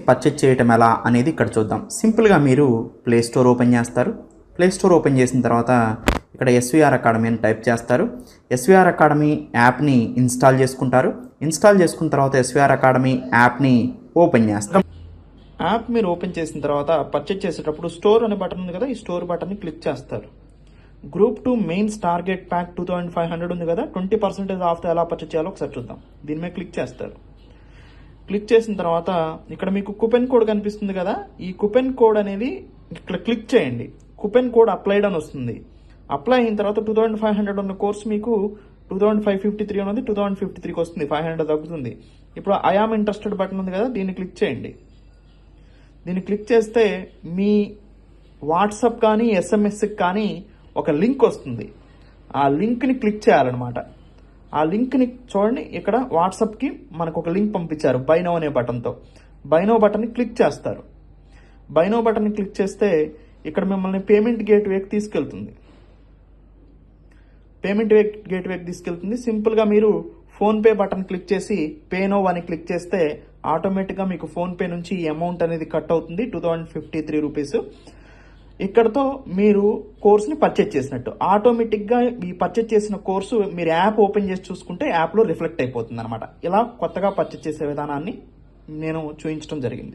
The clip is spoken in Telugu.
పర్చేజ్ చేయటం ఎలా అనేది ఇక్కడ చూద్దాం. సింపుల్గా మీరు ప్లే స్టోర్ ఓపెన్ చేస్తారు. ప్లే స్టోర్ ఓపెన్ చేసిన తర్వాత ఇక్కడ ఎస్వీఆర్ అకాడమీ అని టైప్ చేస్తారు. ఎస్వీఆర్ అకాడమీ యాప్ని ఇన్స్టాల్ చేసుకుంటారు. ఇన్స్టాల్ చేసుకున్న తర్వాత ఎస్వీఆర్ అకాడమీ యాప్ని ఓపెన్ చేస్తారు. యాప్ మీరు ఓపెన్ చేసిన తర్వాత పర్చేజ్ చేసేటప్పుడు స్టోర్ అనే బటన్ ఉంది కదా, ఈ స్టోర్ బటన్ని క్లిక్ చేస్తారు. గ్రూప్ 2 మెయిన్స్ టార్గెట్ ప్యాక్ 2500 ఉంది కదా, 20% ఆఫ్తో ఎలా పర్చేజ్ చేయాలో ఒకసారి చూద్దాం. దీని మీద క్లిక్ చేస్తారు. క్లిక్ చేసిన తర్వాత ఇక్కడ మీకు కూపెన్ కోడ్ కనిపిస్తుంది కదా, ఈ కూపెన్ కోడ్ అనేది ఇక్కడ క్లిక్ చేయండి. కూపెన్ కోడ్ అప్లైడ్ అని వస్తుంది. అప్లై అయిన తర్వాత 2500 ఉన్న కోర్స్ మీకు 2553 ఉన్నది 2053కి వస్తుంది, 500 తగ్గుతుంది. ఇప్పుడు ఐ ఆమ్ ఇంట్రెస్టెడ్ బటన్ ఉంది కదా, దీన్ని క్లిక్ చేయండి. దీన్ని క్లిక్ చేస్తే మీ వాట్సాప్ కానీ ఎస్ఎంఎస్కి కానీ ఒక లింక్ వస్తుంది. ఆ లింక్ని క్లిక్ చేయాలన్నమాట. ఆ లింక్ని చూడండి, ఇక్కడ వాట్సాప్కి మనకు ఒక లింక్ పంపించారు బై నౌ అనే బటన్తో. బై నౌ బటన్ని క్లిక్ చేస్తారు. బై నౌ బటన్ని క్లిక్ చేస్తే ఇక్కడ మిమ్మల్ని పేమెంట్ గేట్వేకి తీసుకెళ్తుంది. పేమెంట్ గేట్వేకి తీసుకెళ్తుంది. సింపుల్గా మీరు ఫోన్పే బటన్ క్లిక్ చేసి పే నౌ అని క్లిక్ చేస్తే ఆటోమేటిక్గా మీకు ఫోన్పే నుంచి ఈ అమౌంట్ అనేది కట్ అవుతుంది, 2053 రూపీస్. ఇక్కడతో మీరు కోర్స్ని పర్చేజ్ చేసినట్టు. ఆటోమేటిక్గా ఈ పర్చేజ్ చేసిన కోర్సు మీరు యాప్ ఓపెన్ చేసి చూసుకుంటే యాప్లో రిఫ్లెక్ట్ అయిపోతుంది అనమాట. ఇలా కొత్తగా పర్చేజ్ చేసే విధానాన్ని నేను చూపించడం జరిగింది.